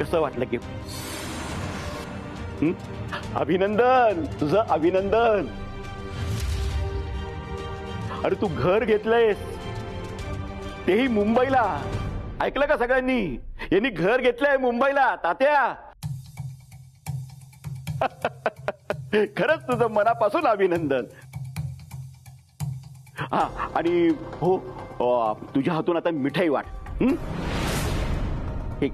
कसं वाटलं की अभिनंदन, तुझं अभिनंदन. अरे तू घर घेतलंयस, तेही मुंबईला. ऐकलं का सगळ्यांनी? यांनी घर घेतलंय मुंबईला तात्या. खरंच तुझं मनापासून अभिनंदन. हा आणि हो, तुझ्या हातून आता मिठाई वाट. एक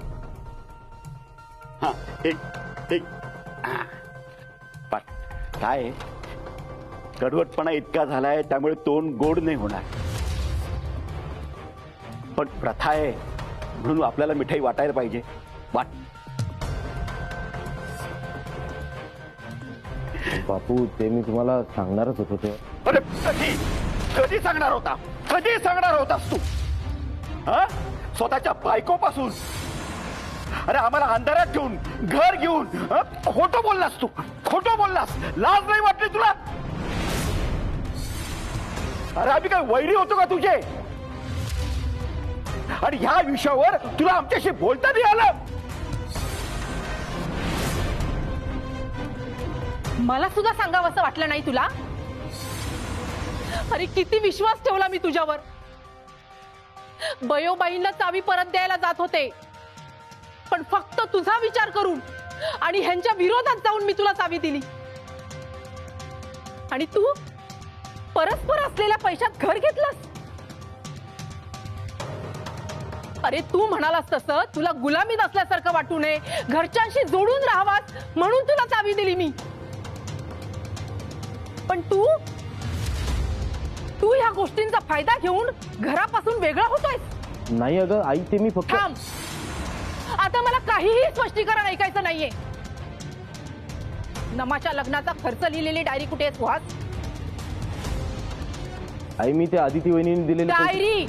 हा एक एक पाठ. काय कडवटपणा इतका झालाय त्यामुळे तोंड गोड नाही होणार, पण प्रथा आहे म्हणून आपल्याला मिठाई वाटायला पाहिजे. वाट. बापू, ते मी तुम्हाला सांगणारच होतो ते. अरे कधी कधी सांगणार होता? कधी सांगणार होतास तू? हा, स्वतःच्या बायकोपासून. अरे आम्हाला अंधारात घेऊन, घर घेऊन खोटं बोललास तू, खोटं बोललास. लाज नाही वाटली तुला? अरे आम्ही काय वैरी होतो का तुझे? आणि ह्या विषयावर तुला आमच्याशी बोलता नाही आलं? मला सुद्धा सांगावं असं वाटलं नाही तुला? अरे किती विश्वास ठेवला मी तुझ्यावर. बयोबाईंना चावी परत द्यायला जात होते, पण फक्त तुझा विचार करून आणि ह्यांच्या विरोधात जाऊन मी तुला चावी दिली. आणि तू परस्पर असलेल्या पैशात घर घेतलंस. अरे तू म्हणालास तसं तुला गुलामीत असल्यासारखं वाटू नये, घरच्यांशी जोडून राहावास म्हणून तुला चावी दिली मी. पण तू ह्या गोष्टींचा फायदा घेऊन घरापासून वेगळा होतोयस. नाही अगं आई, ते मी फक्त. थांब, आता मला काहीही स्पष्टीकरण ऐकायचं नाहीये. नमाच्या लग्नाचा खर्च लिहिलेली डायरी कुठे आहे सुहास? आई, मी ते आदिती वहिनीने दिलेले डायरी.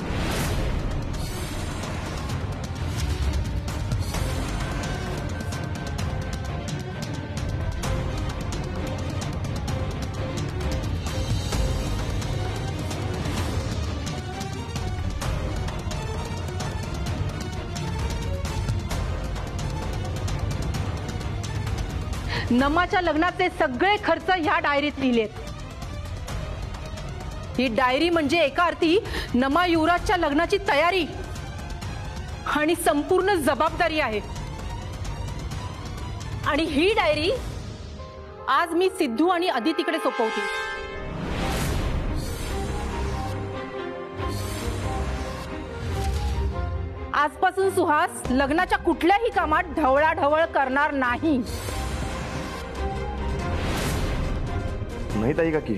नमाच्या लग्नाचे सगळे खर्च ह्या डायरीत लिहिलेत. ही डायरी म्हणजे एका अर्थी नमा युवराजच्या लग्नाची तयारी आणि संपूर्ण जबाबदारी आहे. आणि ही डायरी आज मी सिद्धू आणि अदितीकडे सोपवते. आजपासून सुहास लग्नाच्या कुठल्याही कामात ढवळाढवळ करणार नाही. नाही ताई काकी.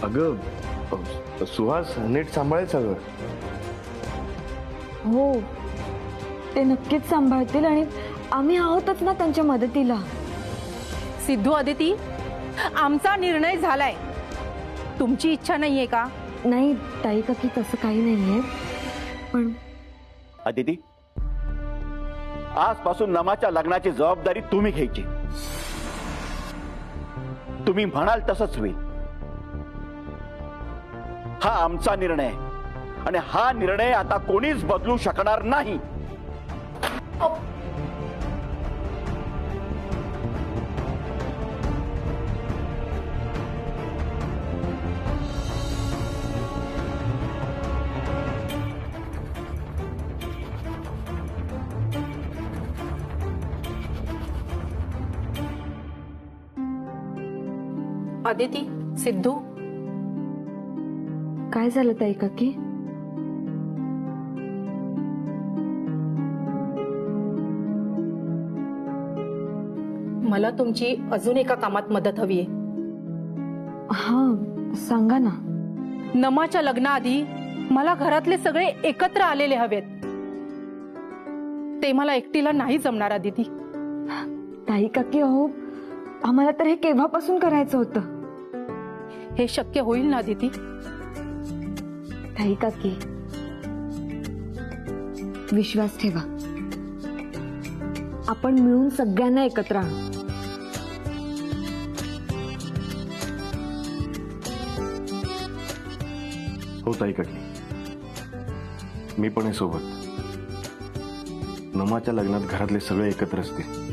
अगं सुहास नीट सांभाळायचं सगळं. हो, ते नक्कीच सांभाळतील आणि आम्ही आहोतच ना त्यांच्या मदतीला. सिद्धू, अदिती, आमचा निर्णय झालाय. तुमची इच्छा नाहीये का? नाही ताई काकी, तसं काही नाहीये. पण अदिती, आजपासून नमाच्या लग्नाची जबाबदारी तुम्ही घ्यायची. तुम्ही म्हणाल तसंच होईल. हा आमचा निर्णय आहे आणि हा निर्णय आता कोणीच बदलू शकणार नाही. अदिती, सिद्धू, काय झालं ताई काकी? मला तुमची अजून एका कामात मदत हवीये. हा, सांगा ना. नमाच्या लग्नाआधी मला घरातले सगळे एकत्र आलेले हवेत. ते मला एकटीला नाही जमणार अदिती. ताई काकी, अहो आम्हाला तर हे केव्हापासून करायचं होतं. हे शक्य होईल ना अदिती? ताई काकी, विश्वास ठेवा. आपण मिळून सगळ्यांना एकत्र आणू. हो ताई काकी, मी पण आहे सोबत. नमाच्या लग्नात घरातले सगळे एकत्र असतील.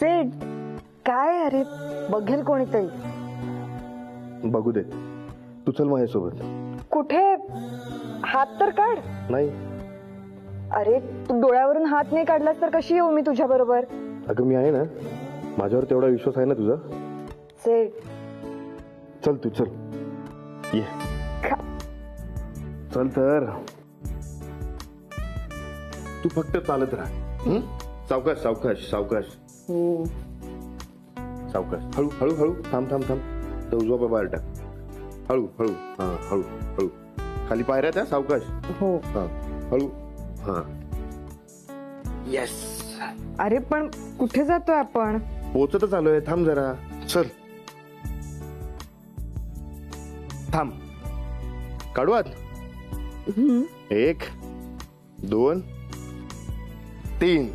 सेठ काय अरे बघेल कोणीतरी. बघू दे, तू चल माझ्यासोबत. कुठे? हात तर काढ. नाही अरे तू डोळ्यावरून हात नाही काढलास तर कशी येऊ मी तुझ्या बरोबर? अगं मी आहे ना, माझ्यावर तेवढा विश्वास आहे ना तुझा. सेठ चल तू चल, ये चल तर. तू फक्त चालत राहा. सावकाश सावकाश सावकाश सावकाश. हळू हळू हळू. थांब थांब थांब. तो उजवा पाय बाहेर टाक. हळू हळू. हा हळू हळू. खाली पायऱ्या त्या. सावकाश. हो. हा हळू. हा येस. अरे पण कुठे जातोय आपण? पोचतच आलोय. थांब जरा. चल थांब. काढू आत. 1 2 3.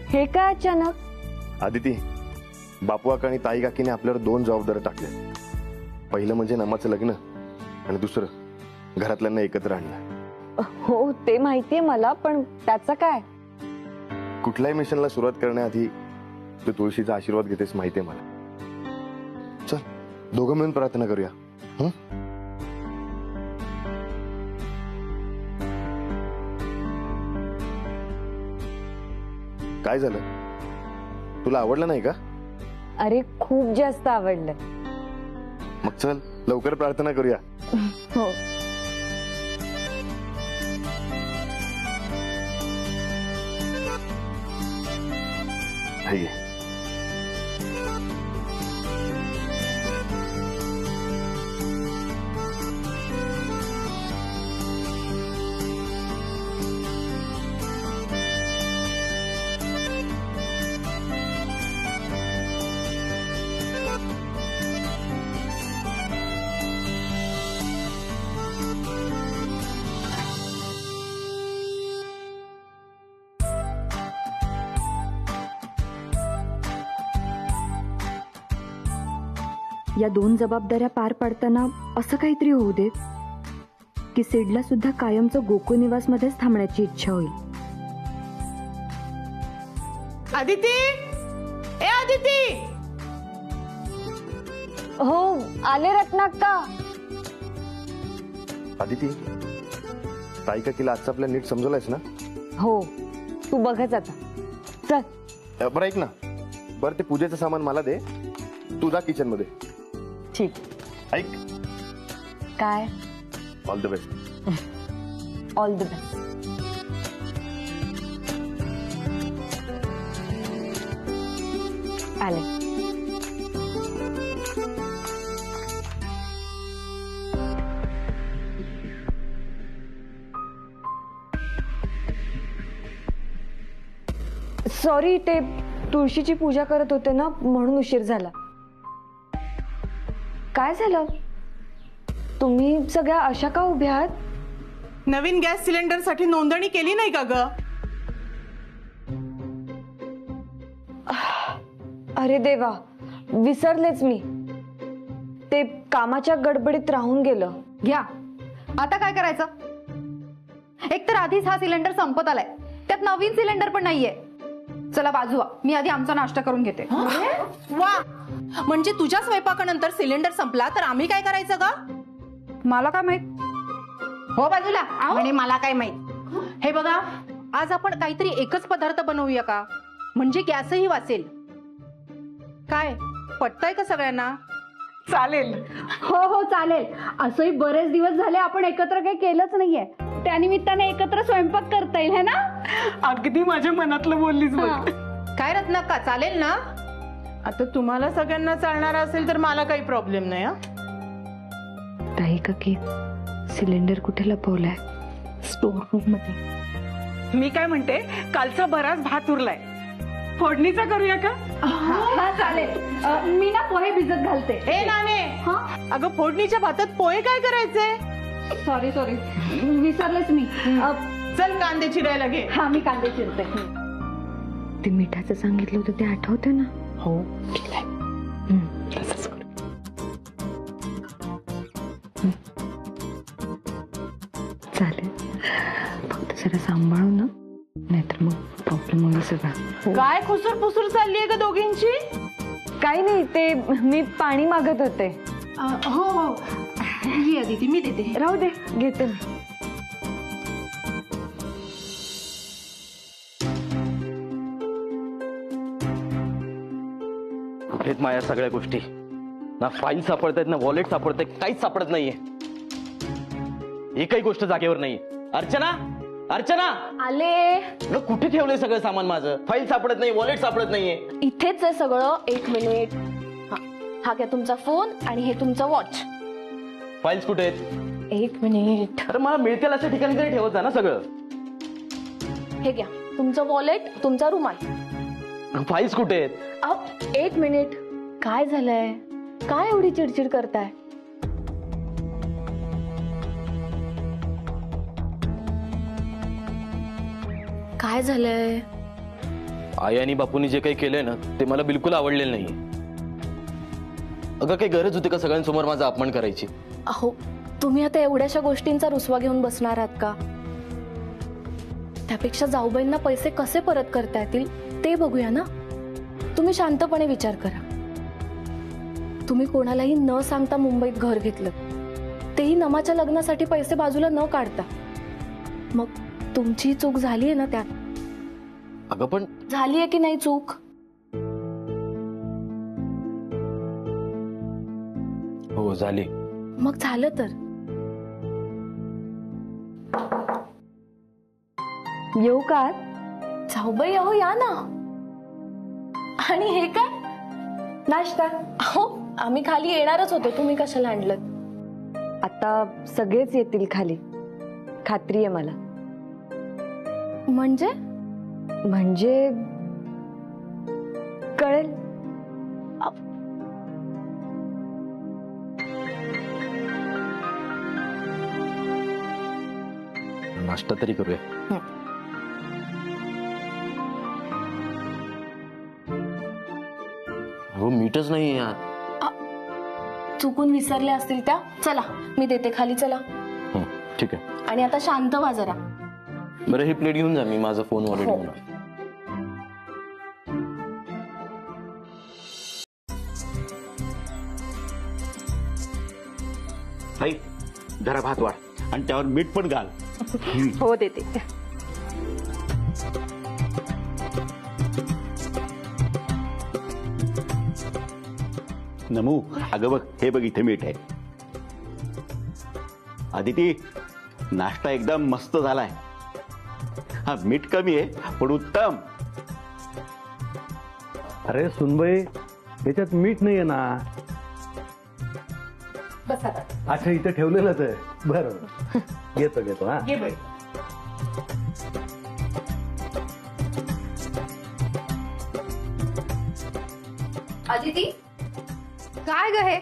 हे काय अचानक? आदिती, बापू काका आणि ताई काकीने आपल्यावर 2 जबाबदाऱ्या टाकल्या. पहिलं म्हणजे नमाचं लग्न आणि दुसरं घरातल्यांना एकत्र आणणं. हो ते माहितीये मला, पण त्याचं काय? कुठल्याही मिशनला सुरुवात करण्याआधी तू तुळशीचा आशीर्वाद घेतेस माहितीये मला. चल दोघं मिळून प्रार्थना करूया. हं? काय झालं? तुला आवडलं नाही का? अरे खूप जास्त आवडलं. मग चल लवकर प्रार्थना करूया. हो. हे घे. या 2 जबाबदाऱ्या पार पाडताना असं काहीतरी होऊ दे की सिडला सुद्धा कायमचं गोकुळ निवास मध्येच थांबण्याची इच्छा होईल. आदिती, ए आदिती. हो आले रत्नाक्का. आदिती, ताई काकीला आजचं आपल्या नीट समजवलंयस ना? हो तू बघच आता. चल. बरं ऐक ना, बरं ते पूजेचं सामान मला दे. तू जा किचन मध्ये. ठीक. ऐक, काय? All the best. All the best. आले. सॉरी, ते तुळशीची पूजा करत होते ना म्हणून उशीर झाला. काय झालं? तुम्ही सगळ्या अशा का उभ्या आहात? नवीन गॅस सिलेंडर साठी नोंदणी केली नाही का ग? अरे देवा, विसरलेच मी. ते कामाच्या गडबडीत राहून गेलं. घ्या. आता काय करायचं? एक तर आधीच हा सिलेंडर संपत आलाय, त्यात नवीन सिलेंडर पण नाहीये. चला बाजूला, मी आधी आमचा नाश्ता करून घेते. वा, म्हणजे तुझ्या स्वयंपाकानंतर सिलेंडर संपला तर आम्ही काय करायचं ग? मला काय माहित? हो बाजूला. म्हणे मला काय माहित. हे बघा, आज आपण काहीतरी एकच पदार्थ बनवूया का? म्हणजे गॅसही वाचेल. काय पटतंय का सगळ्यांना? चालेल. हो हो चालेल. असंही बरेच दिवस झाले आपण एकत्र काही केलंच नाहीये. त्यानिमित्ताने एकत्र स्वयंपाक करता येईल है ना? अगदी माझ्या मनातलं बोललीस बघ. काय रत्नाक्का, चालेल ना? आता तुम्हाला सगळ्यांना चालणार असेल तर मला काही प्रॉब्लेम नाही. ताई काकी, सिलेंडर कुठे लपवलाय? स्टोर रूम मध्ये. मी काय म्हणते, कालचा बराच भात उरलाय, फोडणीचा करूया का? हा चालेल. मी ना पोहे भिजत घालते. हे नाने, अगं फोडणीच्या भातात पोहे काय करायचे? सॉरी विसरलेच मी. चल कांदे चिरायला घे. हा मी कांदे चिरते. ते मिठाचं सांगितलं होतं ते आठवतं ना? हो. चालेल, फक्त जरा सांभाळू ना, नाहीतर मग प्रॉब्लेम होईल सगळा. काय खुसूर पुसूर चालली आहे का दोघींची? काही नाही, ते मी पाणी मागत होते. हो ही आदिती, मी देते. राहू दे, घेते मी. कुठेच माझ्या सगळ्या गोष्टी, ना फाईल सापडत आहेत, ना वॉलेट सापडत आहे, काहीच सापडत नाहीये. एकही गोष्ट जागेवर नाहीये. अर्चना, अर्चना, आले. अगं, कुठे ठेवलंय सगळं सामान माझं? फाईल सापडत नाही, वॉलेट सापडत नाहीये. इथेच आहे सगळं. एक मिनिट. हा घ्या तुमचा फोन आणि हे तुमचं वॉच. फाईल्स कुठे आहेत? एक मिनिट. अरे मला मिळतील अशा ठिकाणी तरी ठेवत जा ना सगळं. हे घ्या तुमचं वॉलेट, तुमचा रुमाल. फाईल्स कुठे आहेत? अहो, एक मिनिट. काय झालंय? काय एवढी चिडचिड करताय? काय झालंय? आई आणि बापूंनी जे काही केलंय ना, ते मला बिलकुल आवडलेलं नाहीये. अगं, काही गरज होती का सगळ्यांसमोर माझा अपमान करायची? अहो, तुम्ही आता एवढ्याशा गोष्टींचा रुसवा घेऊन बसणार आहात का? त्यापेक्षा जाऊबाईंना पैसे कसे परत करता येतील ते बघूया ना. तुम्ही शांतपणे विचार करा. तुम्ही कोणालाही न सांगता मुंबईत घर घेतलं, तेही नमाच्या लग्नासाठी पैसे बाजूला न काढता. मग तुमची चूक झालीये ना त्यात? अगं पण झालीये की नाही चूक? हो, झाली. मग झालं तर येऊ का? जाऊबाई अहो या ना. आणि हे काय? नाश्ता. अहो आम्ही खाली येणारच होतो, तुम्ही कशाला आणलं? आता सगळेच येतील खाली, खात्री आहे मला. म्हणजे म्हणजे कळेल. नाश्ता तरी करूया. हो, मीठच नाही यार. चुकून विसरल्या असतील त्या. चला मी देते खाली, चला. ठीक आहे. आणि आता शांत व्हा जरा. बरं, ही प्लेट घेऊन जा, मी माझा फोन वॉलेट घेऊन. ताई, जरा भात वाढ आणि त्यावर मीठ पण घाल. हो देते. नमू, अगं बघ, हे बघ इथे मीठ आहे. आदिती, नाश्ता एकदम मस्त झालाय. हा, मीठ कमी आहे पण उत्तम. अरे सुनबाई, त्याच्यात मीठ नाहीये ना. अच्छा, इथं ठेवलेलंच आहे. बरं, घेतो हा. घे बाई. अदिती, काय ग हे?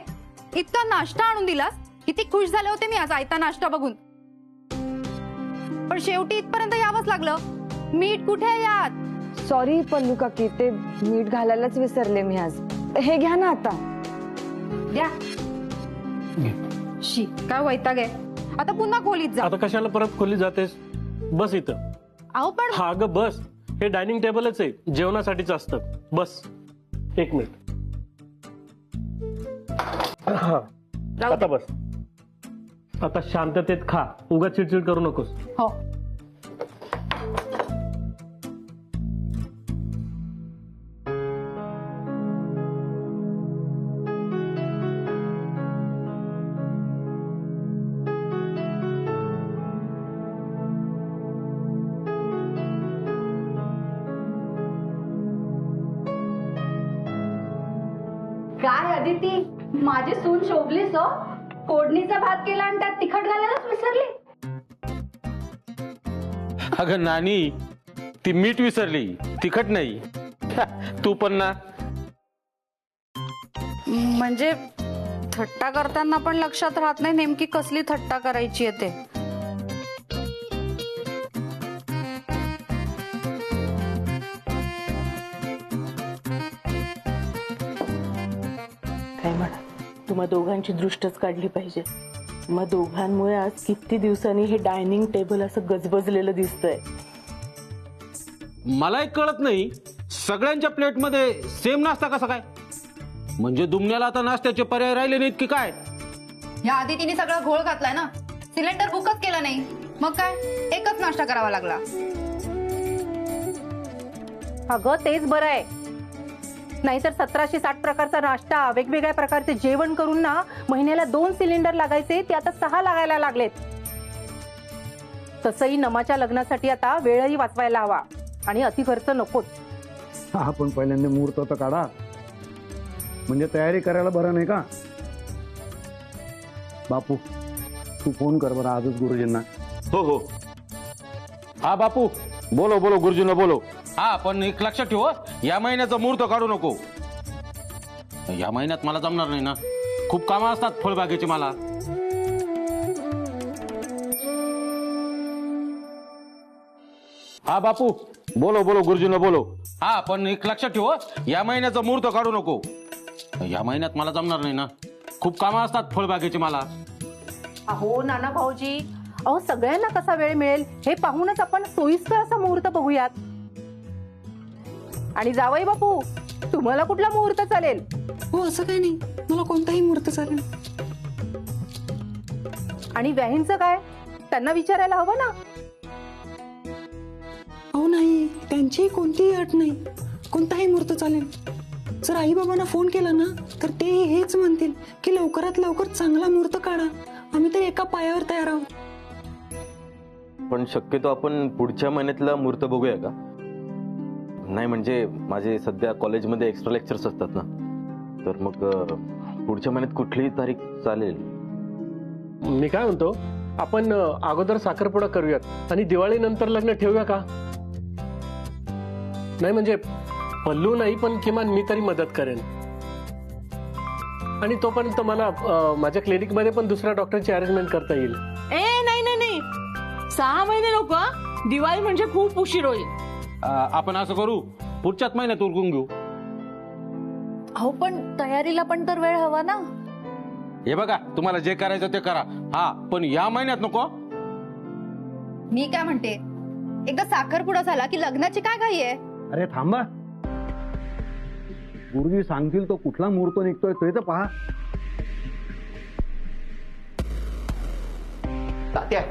इतका नाश्ता आणून दिलास? किती खुश झाले होते मी आज आयता नाश्ता बघून. पण शेवटी इथपर्यंत यावंच लागलं. मीठ कुठे आहे यात? सॉरी पल्लू काकी, ते मीठ घालायलाच विसरले मी आज. हे घ्या ना आता. द्या. शी, काय वैताग आहे. आता पुन्हा खोलीत जा. आता कशाला परत खोली जातेस? बस इथं. अहो पण हा ग बस. हे डायनिंग टेबलच आहे, जेवणासाठीच असतं. बस एक मिनिट. हा, आता बस. आता शांततेत खा, उगा चिडचिड करू नकोस. हो. काय अदिती, माझी सून शोभलीस हो. फोडणीचा भात केला आणि त्यात तिखट घालायलाच विसरली. अगं नानी, ती मीठ विसरली, तिखट नाही. तू पण ना. म्हणजे थट्टा करताना पण लक्षात राहत नाही नेमकी कसली थट्टा करायची आहे ते. काय म्हणा, तुम्हा दोघांची दृष्टच काढली पाहिजे. मग दोघांमुळे आज किती दिवसांनी हे डायनिंग टेबल असं गजबजलेलं दिसतंय. मला एक कळत नाही, सगळ्यांच्या प्लेटमध्ये सेम नाश्ता कसा काय? म्हणजे दुमण्याला आता नाश्त्याचे पर्याय राहिले नाहीत की काय? या आधी तिने सगळं घोळ घातलाय ना. सिलेंडर बुकच केला नाही, मग काय एकच नाश्ता करावा लागला. अगं तेच बरं आहे, नाहीतर 1760 प्रकारचा नाश्ता, वेगवेगळ्या प्रकारचे जेवण करून ना महिन्याला 2 सिलेंडर लागायचे, ते आता 6 लागायला लागलेत. तसंही नमाच्या लग्नासाठी आता वेळही वाचवायला हवा आणि अति खर्च नकोच. हा, पण पहिल्यांदा मुहूर्त तर काढा, म्हणजे तयारी करायला बरं नाही का? बापू, तू फोन कर बरं आजच गुरुजींना. हो हो. हा बापू, बोलो बोलो, गुरुजींना बोलो. हा, पण एक लक्षात ठेव, या महिन्याचा मुहूर्त काढू नको. या महिन्यात मला जमणार नाही ना, खूप कामं असतात फळबागेची मला. हा बापू, बोलो बोलो, गुरुजींना बोलो. हा, पण एक लक्षात ठेव, या महिन्याचा मुहूर्त काढू नको. या महिन्यात मला जमणार नाही ना, खूप कामं असतात फळबागेची मला. अहो नाना भाऊजी, अहो सगळ्यांना कसा वेळ मिळेल हे पाहूनच आपण सोयीस्कर असा मुहूर्त बघूयात. आणि जावई बापू, तुम्हाला कुठला मुहूर्त चालेल? हो, असं काही नाही, मला कोणताही मुहूर्त चालेल. आणि व्याहींचं काय, त्यांना विचारायला हवं ना. अहो नाही, त्यांची कोणतीही अट नाही, कोणताही मुहूर्त चालेल. जर आई बाबांना फोन केला ना तर ते हेच म्हणतील की लवकरात लवकर चांगला मुहूर्त काढा, आम्ही तर एका पायावर तयार आहोत. पण शक्यतो आपण पुढच्या महिन्यातला मुहूर्त बघूया का? नाही म्हणजे माझे सध्या कॉलेजमध्ये एक्स्ट्रा लेक्चर्स असतात ना, तर मग पुढच्या महिन्यात कुठलीही तारीख चालेल. मी काय म्हणतो, आपण अगोदर साखरपुडा करूयात आणि दिवाळीनंतर लग्न ठेवूया का? नाही म्हणजे पल्लू नाही, पण किमान मी तरी मदत करेन. आणि तोपर्यंत मला माझ्या क्लिनिकमध्ये पण दुसऱ्या डॉक्टरची अरेंजमेंट करता येईल. नाही नाही नाही, 6 महिने नको. दिवाळी म्हणजे खूप उशीर होईल. आपण असं करू, पुढच्याच महिन्यात उरकून घेऊ. अहो पण तयारीला पण तर वेळ हवा ना. हे बघा, तुम्हाला जे करायचं ते करा, हा, पण या महिन्यात नको. मी काय म्हणते, एकदा साखरपुडा झाला की लग्नाची काय घाई आहे? अरे थांबा, गुरुजी सांगतील तो कुठला मुहूर्त निघतोय ते तर पहा. तात्या,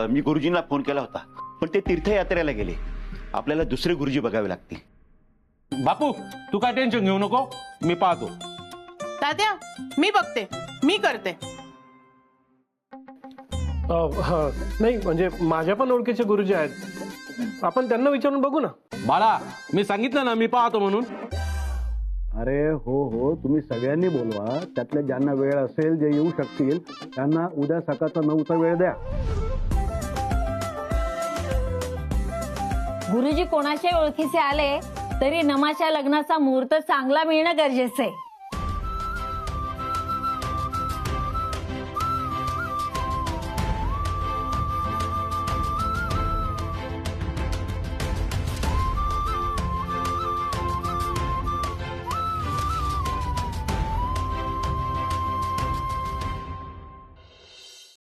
मी गुरुजींना फोन केला होता, पण ते तीर्थयात्रेला गेले. आपल्याला दुसरे गुरुजी बघावे लागतील. बापू, तू काय टेन्शन घेऊ नको, मी पाहतो. तात्या, मी बघते, मी करते. नाही म्हणजे माझ्या पण ओळखीचे गुरुजी आहेत, आपण त्यांना विचारून बघू ना. बाळा, मी सांगितलं ना मी पाहतो म्हणून. अरे हो हो, तुम्ही सगळ्यांनी बोलवा, त्यातल्या ज्यांना वेळ असेल, जे येऊ शकतील त्यांना उद्या सकाळचा 9चा वेळ द्या. गुरुजी कोणाच्या ओळखीचे आले तरी नमाच्या लग्नाचा मुहूर्त चांगला मिळणं गरजेचं आहे.